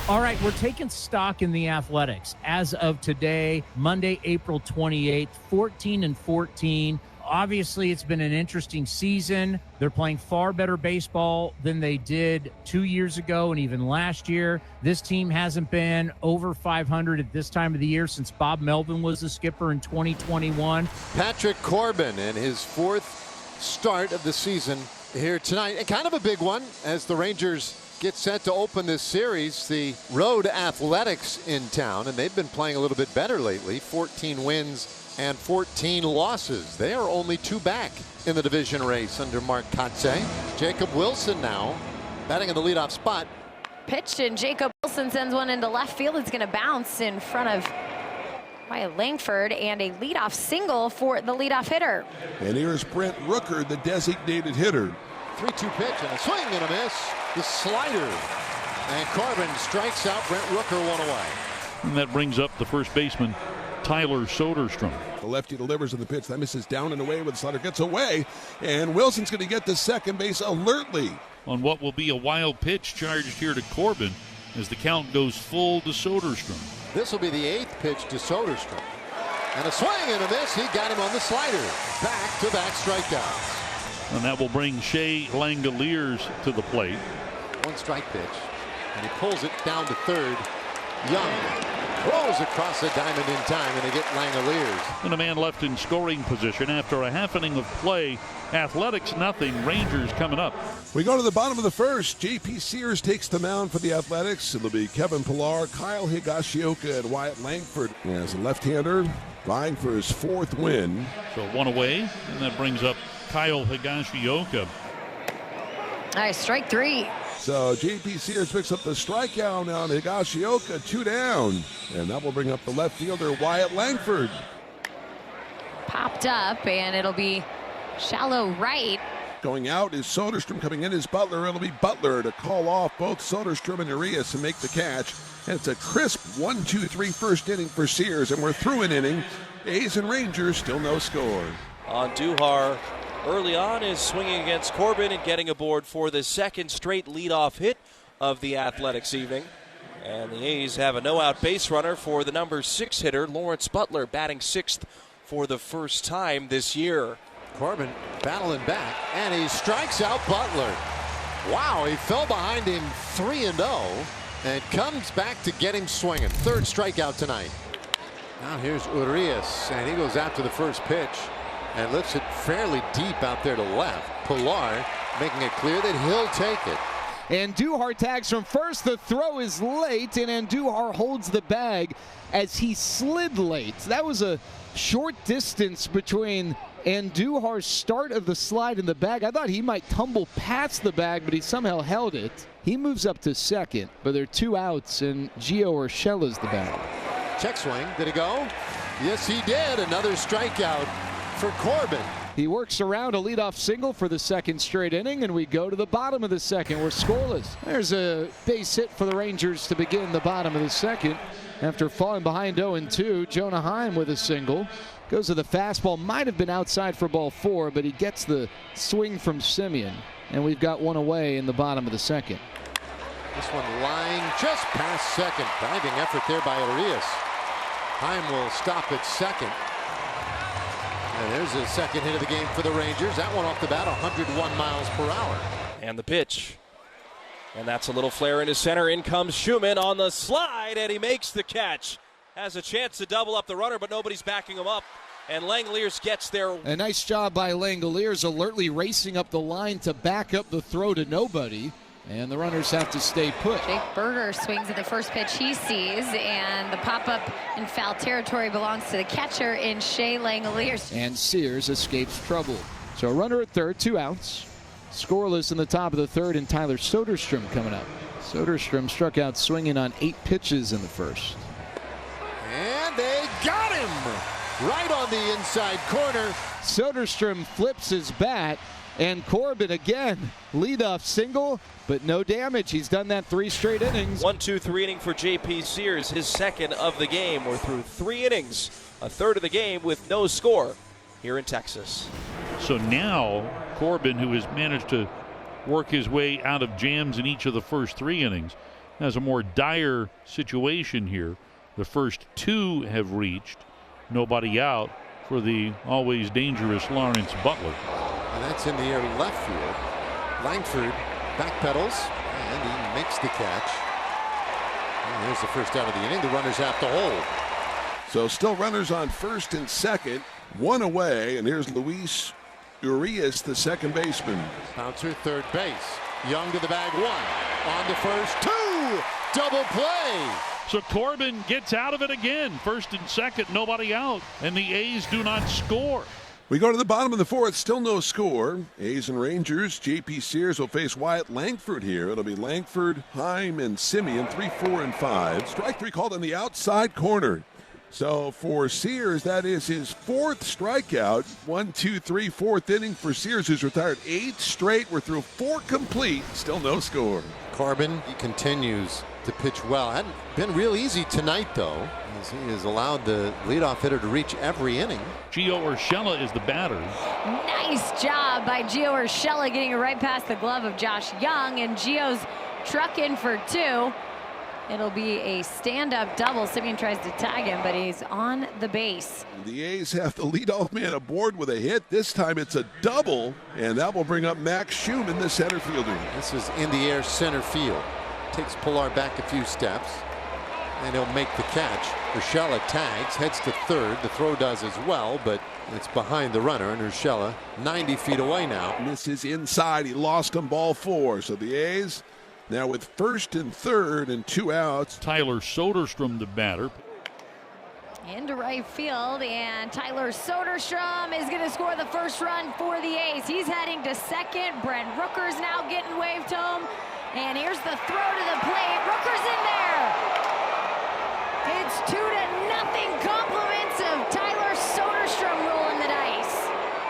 All right, we're taking stock in the Athletics. As of today, Monday, April 28th, 14-14. Obviously, it's been an interesting season. They're playing far better baseball than they did 2 years ago and even last year. This team hasn't been over 500 at this time of the year since Bob Melvin was the skipper in 2021. Patrick Corbin in his fourth start of the season here tonight. And kind of a big one as the Rangers get set to open this series. The Road Athletics in town, and they've been playing a little bit better lately. 14 wins and 14 losses. They are only 2 back in the division race under Mark Kotsay. Jacob Wilson now batting in the leadoff spot. Pitch, and Jacob Wilson sends one into left field. It's going to bounce in front of Wyatt Langford, and a leadoff single for the leadoff hitter. And here's Brent Rooker, the designated hitter. 3-2 pitch and a swing and a miss. The slider. And Corbin strikes out Brent Rooker, 1 away. And that brings up the first baseman, Tyler Soderstrom. The lefty delivers in the pitch. That misses down and away, with the slider gets away. And Wilson's going to get to second base alertly. On what will be a wild pitch charged here to Corbin as the count goes full to Soderstrom. This will be the 8th pitch to Soderstrom. And a swing and a miss. He got him on the slider. Back-to-back strikeouts. And that will bring Shea Langoliers to the plate. 1 strike pitch. And he pulls it down to third. Young throws across the diamond in time, and they get Langoliers. And a man left in scoring position after a half inning of play. Athletics nothing, Rangers coming up. We go to the bottom of the first. J.P. Sears takes the mound for the Athletics. It'll be Kevin Pillar, Kyle Higashioka, and Wyatt Langford as a left-hander vying for his 4th win. So 1 away, and that brings up Kyle Higashioka. All right, strike 3. So J.P. Sears picks up the strikeout now on Higashioka, 2 down. And that will bring up the left fielder, Wyatt Langford. Popped up, and it'll be shallow right. Going out is Soderstrom. Coming in is Butler. It'll be Butler to call off both Soderstrom and Urias and make the catch. And it's a crisp 1-2-3 first inning for Sears, and we're through an inning. A's and Rangers still no score. Duhar early on is swinging against Corbin and getting aboard for the 2nd straight leadoff hit of the Athletics evening. And the A's have a no-out base runner for the number 6 hitter, Lawrence Butler, batting 6th for the first time this year. Corbin battling back, and he strikes out Butler. Wow, he fell behind him 3-0 and comes back to get him swinging. 3rd strikeout tonight. Now here's Urias, and he goes after the first pitch and lifts it fairly deep out there to left. Pillar making it clear that he'll take it. Andujar tags from first. The throw is late, and Andujar holds the bag as he slid late. That was a short distance between Andujar's start of the slide and the bag. I thought he might tumble past the bag, but he somehow held it. He moves up to second, but there are 2 outs, and Gio Urshela's the bag. Check swing. Did he go? Yes, he did. Another strikeout for Corbin. He works around a leadoff single for the 2nd straight inning, and we go to the bottom of the 2nd. We're scoreless. There's a base hit for the Rangers to begin the bottom of the 2nd. After falling behind 0-2, Jonah Heim with a single. Goes to the fastball. Might have been outside for ball 4, but he gets the swing from Simeon. And we've got 1 away in the bottom of the 2nd. This one lying just past second. Diving effort there by Urias. Heim will stop at second. And there's the 2nd hit of the game for the Rangers. That one off the bat, 101 miles per hour. And the pitch. And that's a little flare into center. In comes Schumann on the slide, and he makes the catch. Has a chance to double up the runner, but nobody's backing him up. And Langoliers gets there. A nice job by Langoliers, alertly racing up the line to back up the throw to nobody. And the runners have to stay put. Jake Berger swings at the first pitch he sees, and the pop-up in foul territory belongs to the catcher in Shea Langoliers. And Sears escapes trouble. So a runner at third, 2 outs. Scoreless in the top of the 3rd, and Tyler Soderstrom coming up. Soderstrom struck out swinging on 8 pitches in the first. And they got him right on the inside corner. Soderstrom flips his bat, and Corbin again, leadoff single, but no damage. He's done that 3 straight innings. 1-2-3 inning for J.P. Sears, his 2nd of the game. We're through 3 innings, a 3rd of the game with no score here in Texas. So now Corbin, who has managed to work his way out of jams in each of the first 3 innings, has a more dire situation here. The first two have reached. Nobody out for the always dangerous Lawrence Butler. And that's in the air left field. Langford backpedals, and he makes the catch. And here's the first out of the inning. The runners have to hold. So still runners on first and second, one away, and here's Luis Urias, the second baseman. Bouncer, third base. Young to the bag, one. On to first, two. Double play. So Corbin gets out of it again. First and second, nobody out, and the A's do not score. We go to the bottom of the fourth, still no score. A's and Rangers. J.P. Sears will face Wyatt Langford here. It'll be Langford, Heim, and Simeon, 3, 4, and 5. Strike three called on the outside corner. So for Sears, that is his fourth strikeout. 1, 2, 3, fourth inning for Sears, who's retired 8 straight. We're through 4 complete, still no score. Corbin, he continues to pitch well. Hadn't been real easy tonight, though, as he has allowed the leadoff hitter to reach every inning. Gio Urshela is the batter. Nice job by Gio Urshela getting it right past the glove of Josh Young, and Gio's trucking for 2. It'll be a stand-up double. Simeon tries to tag him, but he's on the base. The A's have the leadoff man aboard with a hit. This time it's a double, and that will bring up Max Schumann, the center fielder. This is in the air center field. Takes Pilar back a few steps, and he'll make the catch. Urshela tags, heads to third. The throw does as well, but it's behind the runner, and Urshela 90 feet away now. This is inside. He lost him, ball 4. So the A's now with first and third and 2 outs. Tyler Soderstrom, the batter. Into right field, and Tyler Soderstrom is going to score the first run for the A's. He's heading to second. Brent Rooker's now getting waved home. And here's the throw to the plate. Rooker's in there. It's 2-0. Compliments of Tyler Soderstrom rolling the dice.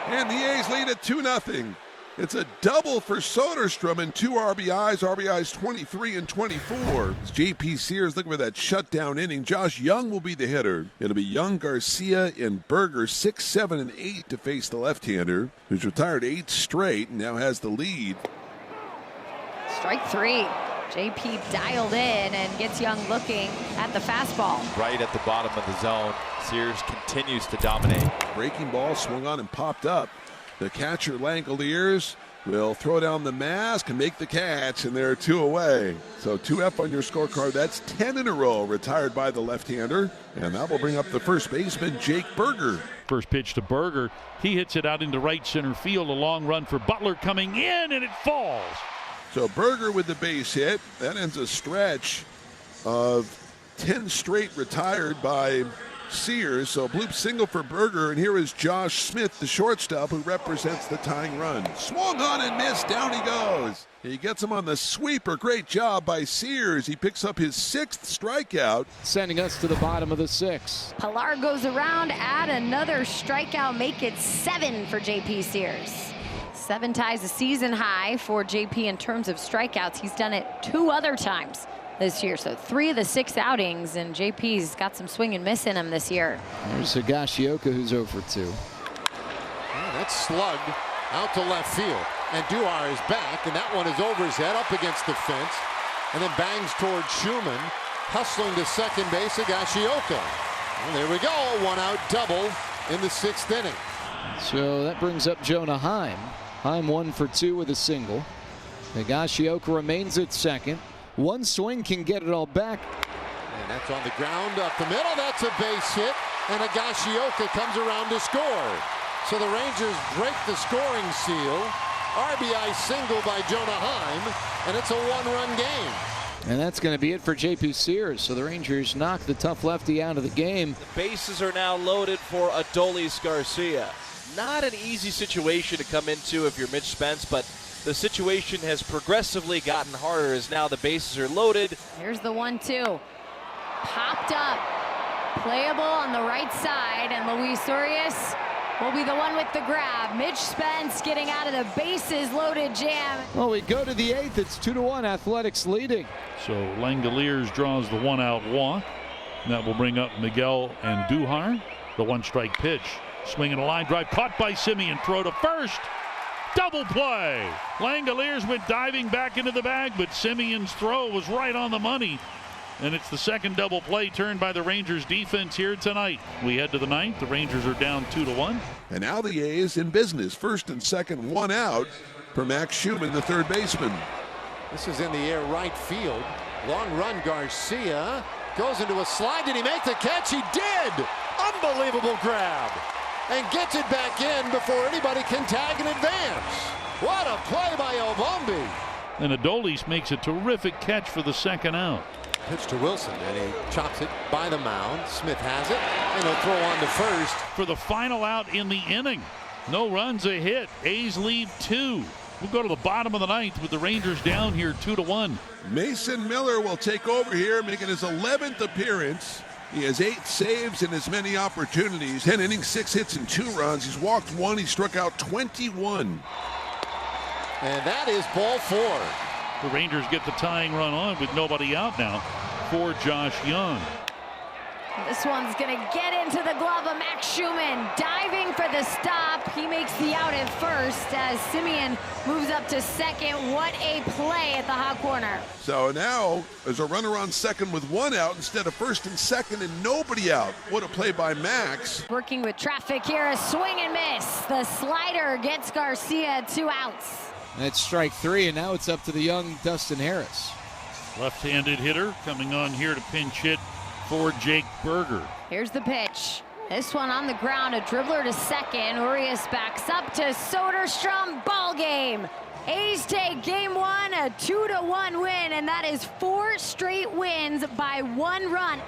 And the A's lead at 2-0. It's a double for Soderstrom and 2 RBIs. RBIs 23 and 24. It's J.P. Sears looking for that shutdown inning. Josh Young will be the hitter. It'll be Young, Garcia, and Berger, 6, 7, and 8 to face the left-hander, who's retired 8 straight and now has the lead. Strike 3. JP dialed in and gets Young looking at the fastball. Right at the bottom of the zone. Sears continues to dominate. Breaking ball swung on and popped up. The catcher, Langoliers, will throw down the mask and make the catch, and there are 2 away. So 2F on your scorecard. That's 10 in a row retired by the left-hander, and that will bring up the first baseman, Jake Berger. First pitch to Berger. He hits it out into right center field. A long run for Butler coming in, and it falls. So Berger with the base hit. That ends a stretch of 10 straight retired by Sears. So bloop single for Berger, and here is Josh Smith, the shortstop, who represents the tying run. Swung on and missed. Down he goes. He gets him on the sweeper. Great job by Sears. He picks up his 6th strikeout. Sending us to the bottom of the 6th. Pilar goes around, add another strikeout, make it 7 for JP Sears. 7 ties a season high for JP in terms of strikeouts. He's done it 2 other times this year, so 3 of the 6 outings, and JP's got some swing and miss in him this year. There's Higashioka, who's 0 for 2. Yeah, that's slugged out to left field, and Duhar is back, and that one is over his head, up against the fence, and then bangs toward Schumann, hustling to second base, Higashioka. Well, there we go, a 1-out double in the 6th inning. So that brings up Jonah Heim. Heim 1 for 2 with a single. Higashioka remains at second. One swing can get it all back. And that's on the ground up the middle. That's a base hit. And Higashioka comes around to score. So the Rangers break the scoring seal. RBI single by Jonah Heim. And it's a 1-run game. And that's going to be it for J.P. Sears. So the Rangers knock the tough lefty out of the game. The bases are now loaded for Adolis Garcia. Not an easy situation to come into if you're Mitch Spence, but the situation has progressively gotten harder as now the bases are loaded. Here's the 1-2. Popped up. Playable on the right side, and Luis Urias will be the one with the grab. Mitch Spence getting out of the bases loaded jam. Well, we go to the 8th. It's 2-1. Athletics leading. So Langoliers draws the 1-out walk. That will bring up Miguel and Duhar. The 1-strike pitch. Swinging a line drive, caught by Simeon. Throw to first. Double play. Langoliers went diving back into the bag, but Simeon's throw was right on the money. And it's the second double play turned by the Rangers defense here tonight. We head to the ninth. The Rangers are down 2-1. And now the A's in business. First and second, one out for Max Schumann, the third baseman. This is in the air right field. Long run, Garcia goes into a slide. Did he make the catch? He did! Unbelievable grab. And gets it back in before anybody can tag in advance. What a play by Obombi. And Adolis makes a terrific catch for the second out. Pitch to Wilson, and he chops it by the mound. Smith has it, and he'll throw on to first. For the final out in the inning. No runs, a hit. A's lead 2. We'll go to the bottom of the ninth with the Rangers down here 2-1. Mason Miller will take over here, making his 11th appearance. He has 8 saves in as many opportunities. 10 innings, 6 hits, and 2 runs. He's walked 1. He struck out 21. And that is ball 4. The Rangers get the tying run on with nobody out now for Josh Young. This one's going to get into the glove of Max Schumann, diving for the stop. He makes the out at first as Simeon moves up to second. What a play at the hot corner. So now there's a runner on second with 1 out instead of first and second and nobody out. What a play by Max. Working with traffic here, a swing and miss. The slider gets Garcia 2 outs. That's strike 3, and now it's up to the young Dustin Harris. Left-handed hitter coming on here to pinch hit for Jake Berger. Here's the pitch. This one on the ground, a dribbler to second. Urias backs up to Soderstrom. Ball game. A's take game 1, a 2-1 win, and that is 4 straight wins by 1 run.